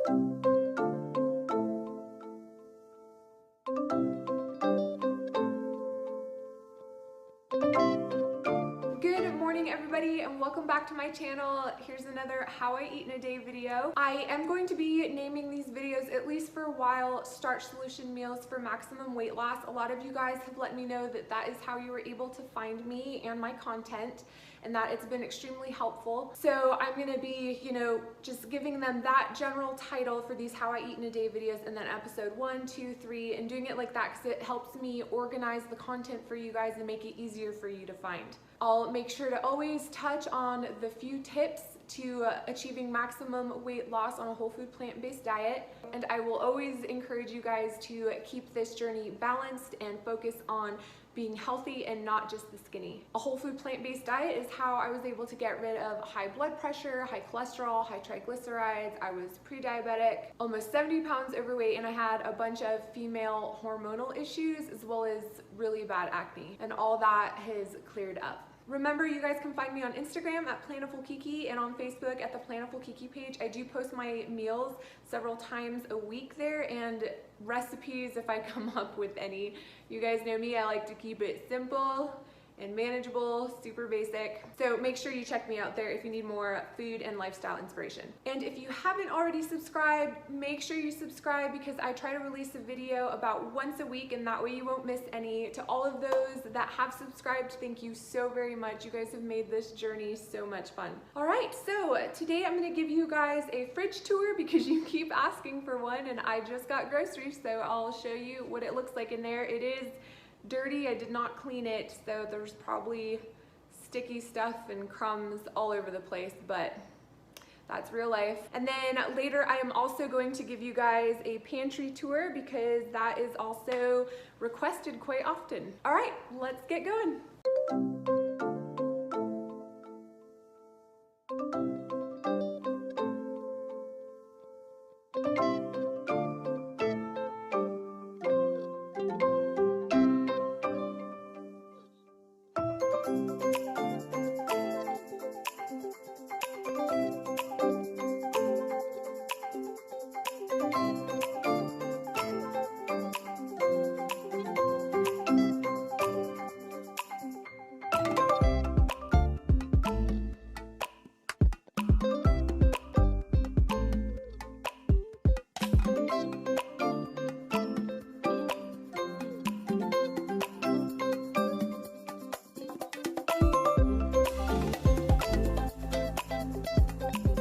Good morning everybody and welcome back to my channel. Here's another how I eat in a day video. I am going to be naming these videos, at least for a while, Starch Solution meals for maximum weight loss. A lot of you guys have let me know that that is how you were able to find me and my content, and that it's been extremely helpful. So I'm gonna be, just giving them that general title for these how I eat in a day videos, and then episode 1, 2, 3, and doing it like that because it helps me organize the content for you guys and make it easier for you to find. I'll make sure to always touch on the few tips to achieving maximum weight loss on a whole food plant-based diet, and I will always encourage you guys to keep this journey balanced and focus on being healthy and not just the skinny. A whole food plant-based diet is how I was able to get rid of high blood pressure, high cholesterol, high triglycerides. I was pre-diabetic, almost 70 pounds overweight, and I had a bunch of female hormonal issues as well as really bad acne, and all that has cleared up. Remember, you guys can find me on Instagram at Plantiful and on Facebook at the Plantiful page. I do post my meals several times a week there, and recipes if I come up with any. You guys know me, I like to keep it simple and manageable, super basic. So make sure you check me out there if you need more food and lifestyle inspiration. And if you haven't already subscribed, make sure you subscribe because I try to release a video about once a week, and that way you won't miss any. To all of those that have subscribed, thank you so very much. You guys have made this journey so much fun. All right, so today I'm gonna give you guys a fridge tour because you keep asking for one, and I just got groceries, so I'll show you what it looks like in there. It is dirty. I did not clean it, so there's probably sticky stuff and crumbs all over the place, but that's real life. And then later I am also going to give you guys a pantry tour because that is also requested quite often. All right, let's get going.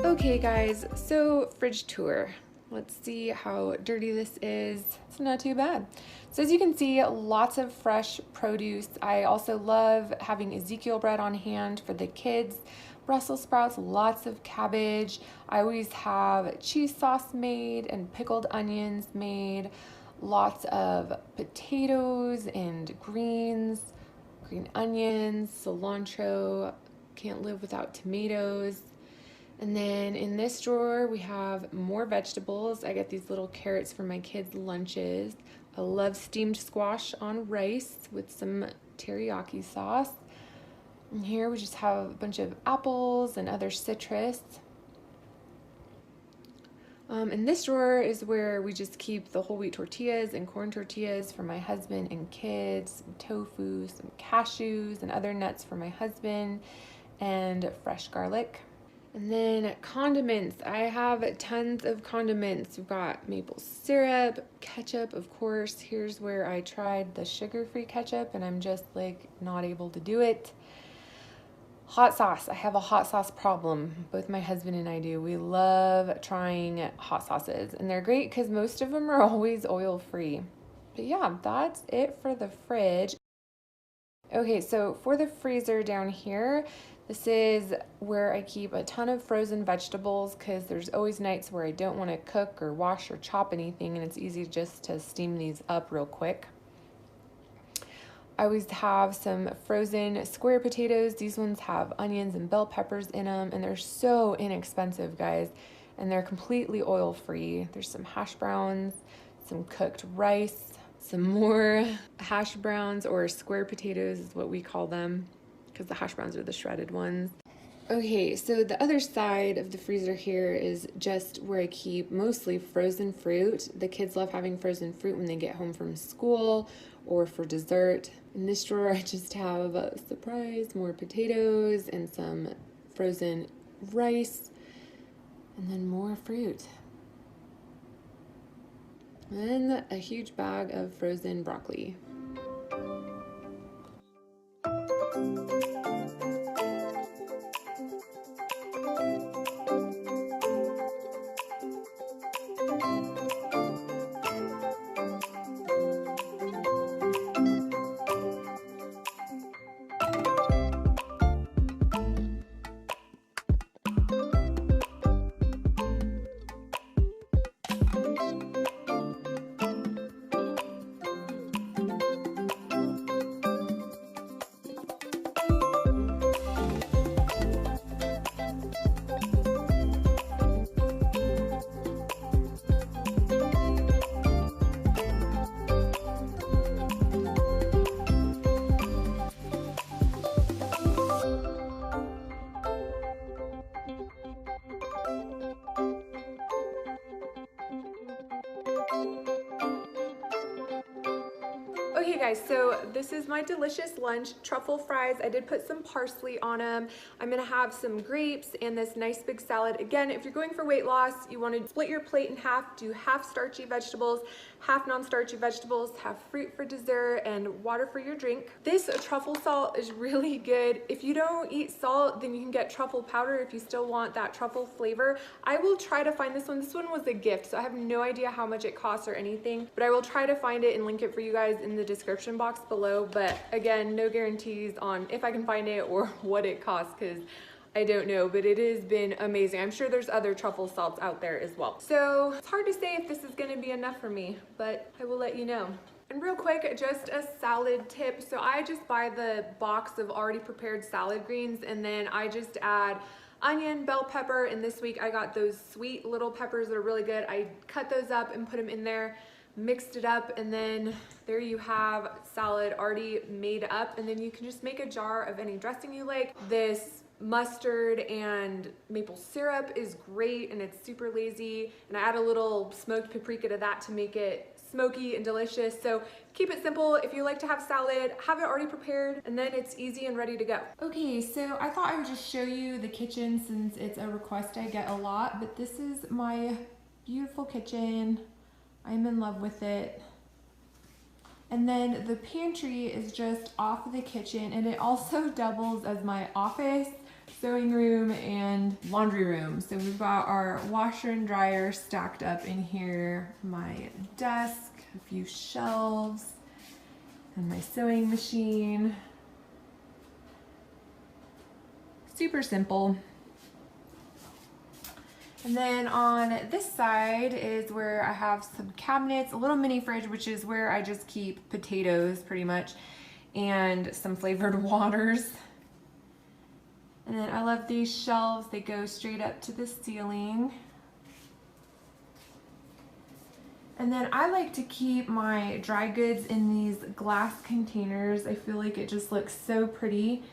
Okay guys, so fridge tour. Let's see how dirty this is. It's not too bad. So as you can see, lots of fresh produce. I also love having Ezekiel bread on hand for the kids. Brussels sprouts, lots of cabbage. I always have cheese sauce made and pickled onions made. Lots of potatoes and greens, green onions, cilantro. Can't live without tomatoes. And then in this drawer, we have more vegetables. I get these little carrots for my kids' lunches. I love steamed squash on rice with some teriyaki sauce. And here we just have a bunch of apples and other citrus. In this drawer is where we just keep the whole wheat tortillas and corn tortillas for my husband and kids, some tofu, some cashews and other nuts for my husband, and fresh garlic. And then condiments. I have tons of condiments. We've got maple syrup, ketchup, of course. Here's where I tried the sugar-free ketchup and I'm just like not able to do it. Hot sauce. I have a hot sauce problem. Both my husband and I do. We love trying hot sauces, and they're great because most of them are always oil-free. But yeah, that's it for the fridge. Okay, so for the freezer down here, this is where I keep a ton of frozen vegetables because there's always nights where I don't want to cook or wash or chop anything, and it's easy just to steam these up real quick. I always have some frozen square potatoes. These ones have onions and bell peppers in them, and they're so inexpensive, guys, and they're completely oil-free. There's some hash browns, some cooked rice, some more hash browns, or square potatoes is what we call them, because the hash browns are the shredded ones. Okay, so the other side of the freezer here is just where I keep mostly frozen fruit. The kids love having frozen fruit when they get home from school or for dessert. In this drawer, I just have a surprise, more potatoes and some frozen rice, and then more fruit. And a huge bag of frozen broccoli. Okay guys, so this is my delicious lunch, truffle fries. I did put some parsley on them. I'm gonna have some grapes and this nice big salad. Again, if you're going for weight loss, you wanna split your plate in half, do half starchy vegetables, half non-starchy vegetables, have fruit for dessert, and water for your drink. This truffle salt is really good. If you don't eat salt, then you can get truffle powder if you still want that truffle flavor. I will try to find this one. This one was a gift, so I have no idea how much it costs or anything, but I will try to find it and link it for you guys in the description box below. But again, no guarantees on if I can find it or what it costs, because I don't know, but it has been amazing. I'm sure there's other truffle salts out there as well. So it's hard to say if this is gonna be enough for me, but I will let you know. And real quick, just a salad tip. So I just buy the box of already prepared salad greens, and then I just add onion, bell pepper, and this week I got those sweet little peppers that are really good. I cut those up and put them in there, mixed it up, and then there you have salad already made up. And then you can just make a jar of any dressing you like. This mustard and maple syrup is great, and it's super lazy, and I add a little smoked paprika to that to make it smoky and delicious. So keep it simple. If you like to have salad, have it already prepared, and then it's easy and ready to go. Okay, so I thought I would just show you the kitchen since it's a request I get a lot, but this is my beautiful kitchen. I'm in love with it. And then the pantry is just off of the kitchen, and it also doubles as my office, sewing room, and laundry room. So we've got our washer and dryer stacked up in here, my desk, a few shelves, and my sewing machine. Super simple. And then on this side is where I have some cabinets, a little mini fridge, which is where I just keep potatoes pretty much, and some flavored waters. And then I love these shelves. They go straight up to the ceiling. And then I like to keep my dry goods in these glass containers. I feel like it just looks so pretty.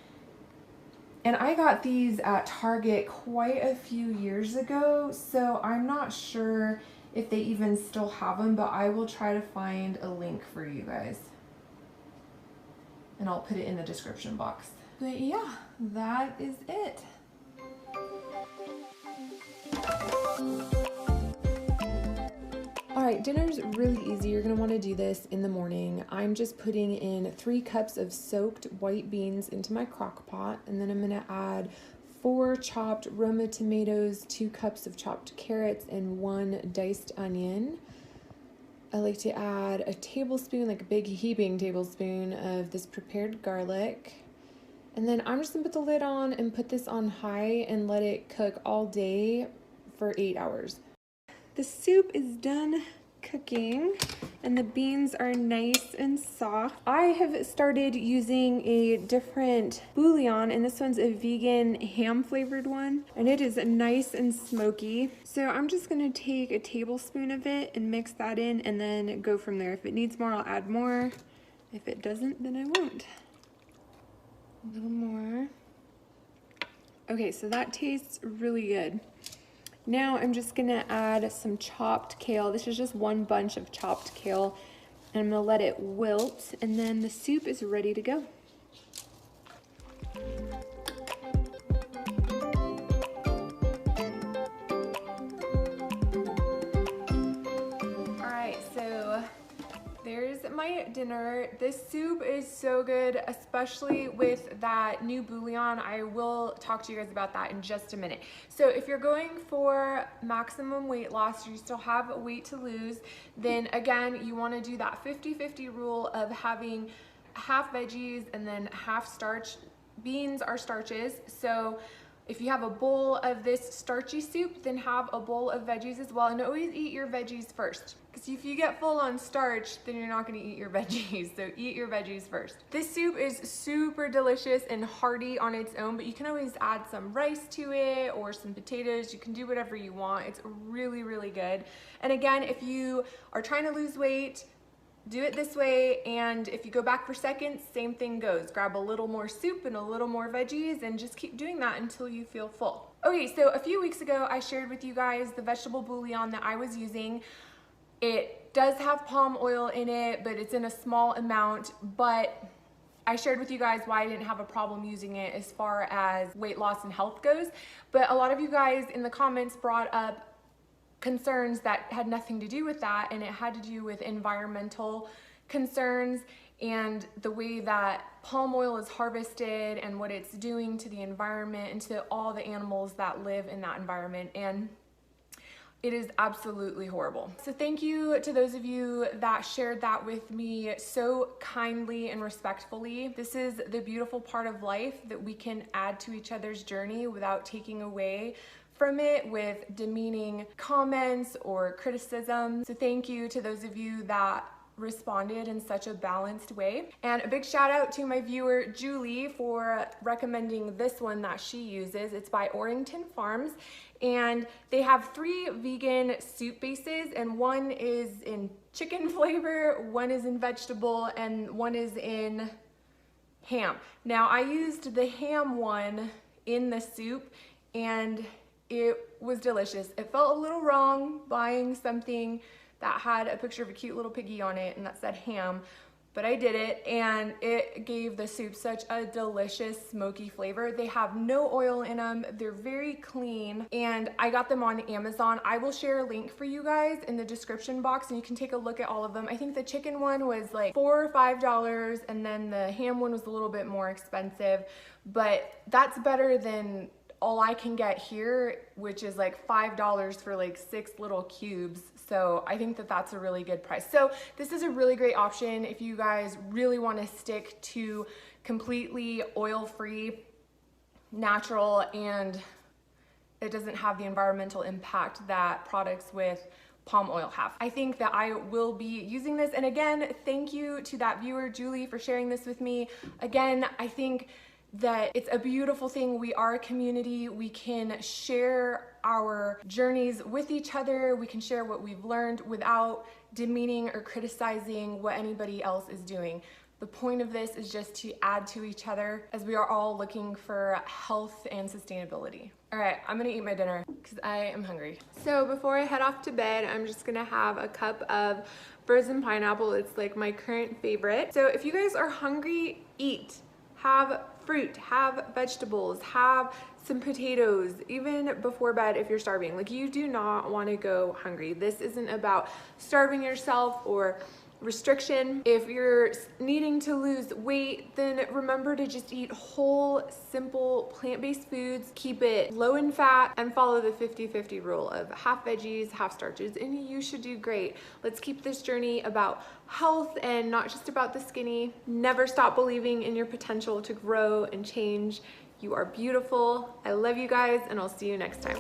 And I got these at Target quite a few years ago, so I'm not sure if they even still have them, but I will try to find a link for you guys. And I'll put it in the description box. But yeah, that is it. All right, dinner's really easy. You're gonna wanna do this in the morning. I'm just putting in 3 cups of soaked white beans into my crock pot, and then I'm gonna add 4 chopped Roma tomatoes, 2 cups of chopped carrots, and 1 diced onion. I like to add a tablespoon, like a big heaping tablespoon of this prepared garlic. And then I'm just gonna put the lid on and put this on high and let it cook all day for 8 hours. The soup is done cooking and the beans are nice and soft. I have started using a different bouillon, and this one's a vegan ham flavored one, and it is nice and smoky. So I'm just gonna take a tablespoon of it and mix that in and then go from there. If it needs more, I'll add more. If it doesn't, then I won't. A little more. Okay, so that tastes really good. Now I'm just gonna add some chopped kale. This is just one bunch of chopped kale, and I'm gonna let it wilt, and then the soup is ready to go. There's my dinner. This soup is so good, especially with that new bouillon. I will talk to you guys about that in just a minute. So if you're going for maximum weight loss, you still have weight to lose, then again, you want to do that 50-50 rule of having half veggies and then half starch. Beans are starches, so if you have a bowl of this starchy soup, then have a bowl of veggies as well, and always eat your veggies first. Because if you get full on starch, then you're not gonna eat your veggies, so eat your veggies first. This soup is super delicious and hearty on its own, but you can always add some rice to it or some potatoes. You can do whatever you want. It's really, really good. And again, if you are trying to lose weight, do it this way, and if you go back for seconds, same thing goes. Grab a little more soup and a little more veggies and just keep doing that until you feel full. Okay, so a few weeks ago, I shared with you guys the vegetable bouillon that I was using. It does have palm oil in it, but it's in a small amount, but I shared with you guys why I didn't have a problem using it as far as weight loss and health goes. But a lot of you guys in the comments brought up concerns that had nothing to do with that, and it had to do with environmental concerns and the way that palm oil is harvested and what it's doing to the environment and to all the animals that live in that environment. And it is absolutely horrible. So thank you to those of you that shared that with me so kindly and respectfully. This is the beautiful part of life, that we can add to each other's journey without taking away from it with demeaning comments or criticism. So thank you to those of you that responded in such a balanced way. And a big shout out to my viewer Julie for recommending this one that she uses. It's by Orrington Farms, and they have 3 vegan soup bases, and one is in chicken flavor, one is in vegetable, and one is in ham. Now I used the ham one in the soup, and it was delicious. It felt a little wrong buying something that had a picture of a cute little piggy on it and that said ham, but I did it, and it gave the soup such a delicious smoky flavor. They have no oil in them. They're very clean, and I got them on Amazon. I will share a link for you guys in the description box, and you can take a look at all of them. I think the chicken one was like $4 or $5, and then the ham one was a little bit more expensive, but that's better than all I can get here, which is like $5 for like 6 little cubes. So I think that that's a really good price. So this is a really great option if you guys really want to stick to completely oil-free, natural, and it doesn't have the environmental impact that products with palm oil have. I think that I will be using this. And again, thank you to that viewer, Julie, for sharing this with me. Again, I think that it's a beautiful thing. We are a community. We can share our journeys with each other. We can share what we've learned without demeaning or criticizing what anybody else is doing. The point of this is just to add to each other, as we are all looking for health and sustainability. All right, I'm gonna eat my dinner because I am hungry. So before I head off to bed, I'm just gonna have a cup of frozen pineapple. It's like my current favorite. So if you guys are hungry, eat. Have fruit, have vegetables, have some potatoes, even before bed if you're starving. Like, you do not want to go hungry. This isn't about starving yourself or restriction. If you're needing to lose weight, then remember to just eat whole, simple, plant-based foods. Keep it low in fat and follow the 50-50 rule of half veggies, half starches, and you should do great. Let's keep this journey about health and not just about the skinny. Never stop believing in your potential to grow and change. You are beautiful. I love you guys, and I'll see you next time.